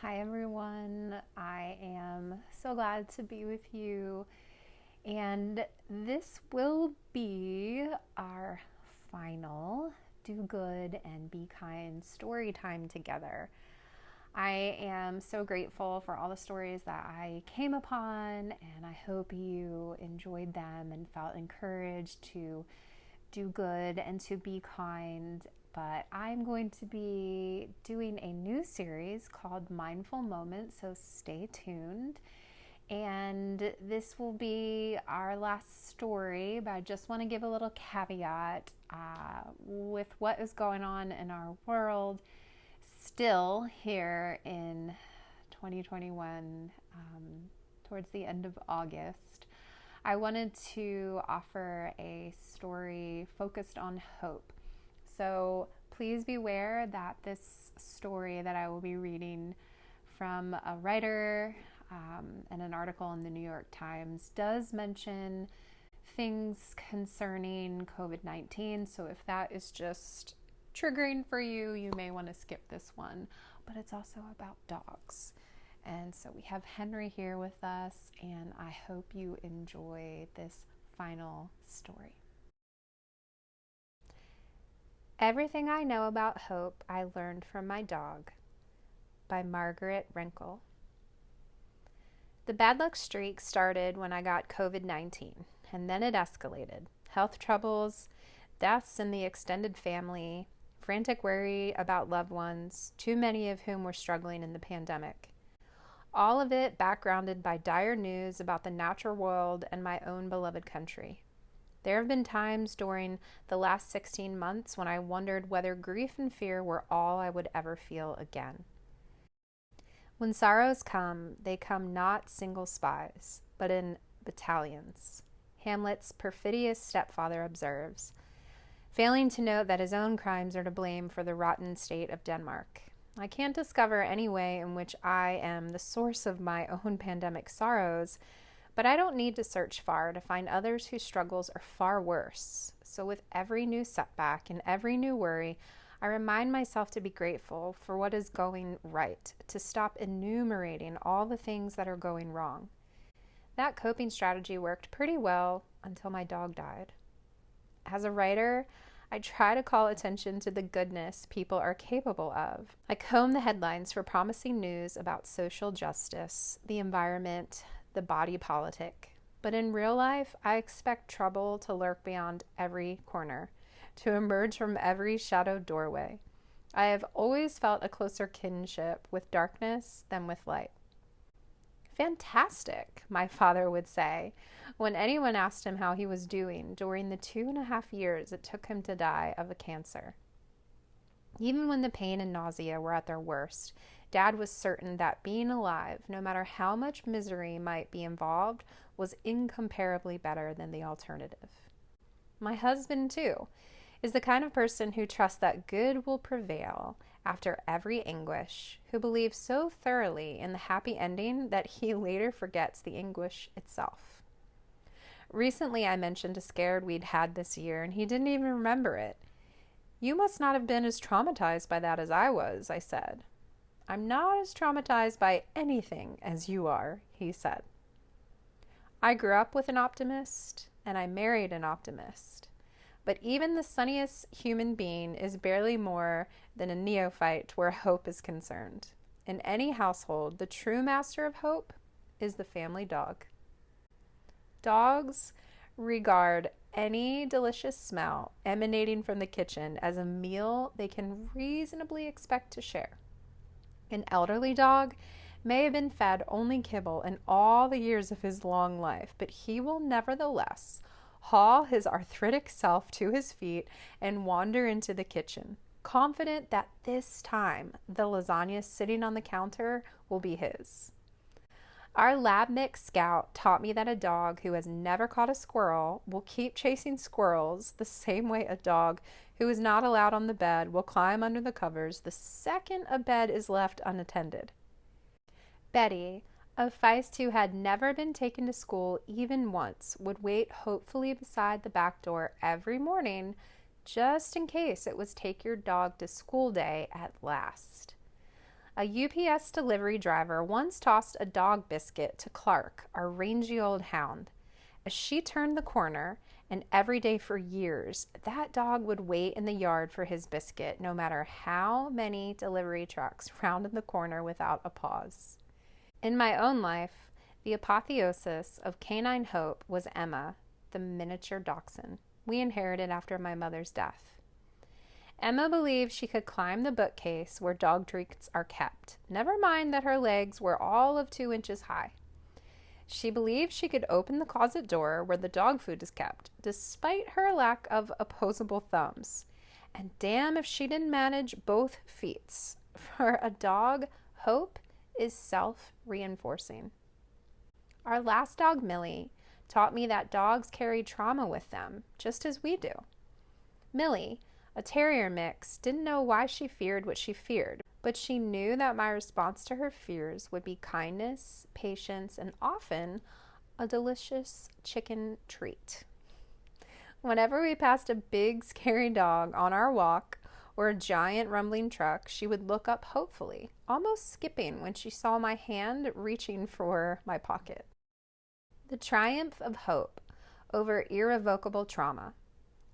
Hi everyone. I am so glad to be with you. And this will be our final Do Good and Be Kind story time together. I am so grateful for all the stories that I came upon, and I hope you enjoyed them and felt encouraged to do good and to be kind. But I'm going to be doing a new series called Mindful Moments, so stay tuned. And this will be our last story, but I just want to give a little caveat with what is going on in our world still here in 2021, towards the end of August. I wanted to offer a story focused on hope. So please beware that this story that I will be reading from a writer and an article in the New York Times does mention things concerning COVID-19. So if that is just triggering for you, you may want to skip this one. But it's also about dogs. And so we have Henry here with us, and I hope you enjoy this final story. Everything I know about hope I learned from my dog, by Margaret Renkl. The bad luck streak started when I got COVID-19, and then it escalated. Health troubles, deaths in the extended family, frantic worry about loved ones, too many of whom were struggling in the pandemic. All of it backgrounded by dire news about the natural world and my own beloved country. There have been times during the last 16 months when I wondered whether grief and fear were all I would ever feel again. When sorrows come, they come not single spies, but in battalions. Hamlet's perfidious stepfather observes, failing to note that his own crimes are to blame for the rotten state of Denmark. I can't discover any way in which I am the source of my own pandemic sorrows, but I don't need to search far to find others whose struggles are far worse. So with every new setback and every new worry, I remind myself to be grateful for what is going right, to stop enumerating all the things that are going wrong. That coping strategy worked pretty well until my dog died. As a writer, I try to call attention to the goodness people are capable of. I comb the headlines for promising news about social justice, the environment, the body politic. But in real life, I expect trouble to lurk beyond every corner, to emerge from every shadowed doorway. I have always felt a closer kinship with darkness than with light. Fantastic, my father would say when anyone asked him how he was doing during the 2.5 years it took him to die of a cancer. Even when the pain and nausea were at their worst, Dad was certain that being alive, no matter how much misery might be involved, was incomparably better than the alternative. My husband, too, is the kind of person who trusts that good will prevail after every anguish, who believes so thoroughly in the happy ending that he later forgets the anguish itself. Recently, I mentioned a scare we'd had this year, and he didn't even remember it. "You must not have been as traumatized by that as I was," I said. "I'm not as traumatized by anything as you are," he said. I grew up with an optimist, and I married an optimist. But even the sunniest human being is barely more than a neophyte where hope is concerned. In any household, the true master of hope is the family dog. Dogs regard any delicious smell emanating from the kitchen as a meal they can reasonably expect to share. An elderly dog may have been fed only kibble in all the years of his long life, but he will nevertheless haul his arthritic self to his feet and wander into the kitchen, confident that this time the lasagna sitting on the counter will be his. Our lab mix scout taught me that a dog who has never caught a squirrel will keep chasing squirrels the same way a dog who is not allowed on the bed will climb under the covers the second a bed is left unattended. Betty, a Feist who had never been taken to school even once, would wait hopefully beside the back door every morning just in case it was take your dog to school day at last. A UPS delivery driver once tossed a dog biscuit to Clark, our rangy old hound. As she turned the corner, and every day for years, that dog would wait in the yard for his biscuit, no matter how many delivery trucks rounded the corner without a pause. In my own life, the apotheosis of canine hope was Emma, the miniature dachshund we inherited after my mother's death. Emma believed she could climb the bookcase where dog treats are kept, never mind that her legs were all of 2 inches high. She believed she could open the closet door where the dog food is kept, despite her lack of opposable thumbs. And damn if she didn't manage both feats. For a dog, hope is self-reinforcing. Our last dog, Millie, taught me that dogs carry trauma with them, just as we do. Millie, a terrier mix, didn't know why she feared what she feared, but she knew that my response to her fears would be kindness, patience, and often a delicious chicken treat. Whenever we passed a big, scary dog on our walk or a giant rumbling truck, she would look up hopefully, almost skipping when she saw my hand reaching for my pocket. The triumph of hope over irrevocable trauma.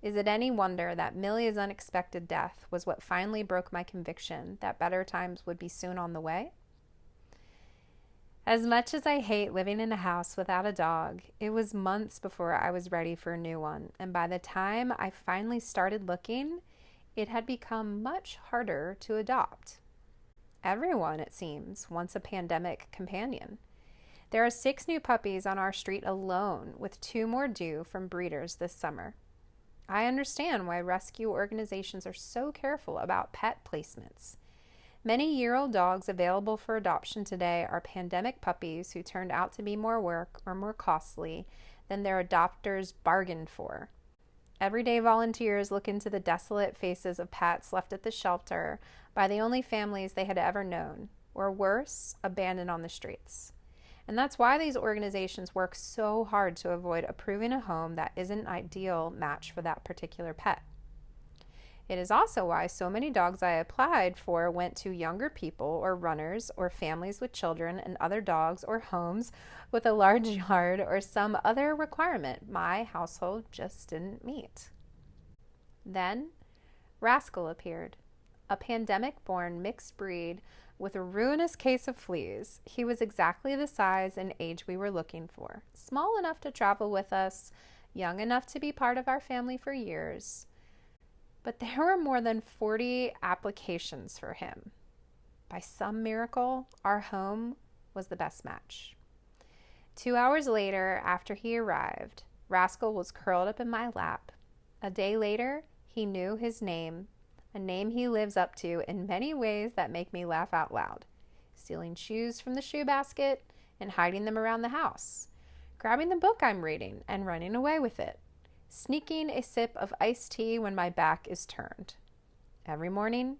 Is it any wonder that Millie's unexpected death was what finally broke my conviction that better times would be soon on the way? As much as I hate living in a house without a dog, it was months before I was ready for a new one, and by the time I finally started looking, it had become much harder to adopt. Everyone, it seems, wants a pandemic companion. There are 6 new puppies on our street alone, with 2 more due from breeders this summer. I understand why rescue organizations are so careful about pet placements. Many year-old dogs available for adoption today are pandemic puppies who turned out to be more work or more costly than their adopters bargained for. Everyday volunteers look into the desolate faces of pets left at the shelter by the only families they had ever known, or worse, abandoned on the streets. And that's why these organizations work so hard to avoid approving a home that isn't an ideal match for that particular pet. It is also why so many dogs I applied for went to younger people or runners or families with children and other dogs or homes with a large yard or some other requirement my household just didn't meet. Then, Rascal appeared, a pandemic-born mixed breed with a ruinous case of fleas. He was exactly the size and age we were looking for, small enough to travel with us, young enough to be part of our family for years. But there were more than 40 applications for him. By some miracle, our home was the best match. 2 hours later, after he arrived, Rascal was curled up in my lap. A day later, he knew his name, a name he lives up to in many ways that make me laugh out loud. Stealing shoes from the shoe basket and hiding them around the house. Grabbing the book I'm reading and running away with it. Sneaking a sip of iced tea when my back is turned. Every morning,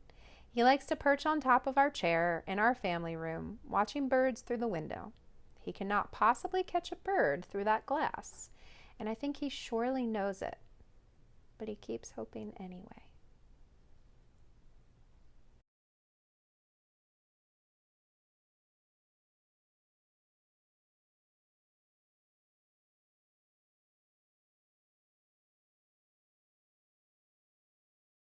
he likes to perch on top of our chair in our family room, watching birds through the window. He cannot possibly catch a bird through that glass, and I think he surely knows it. But he keeps hoping anyway.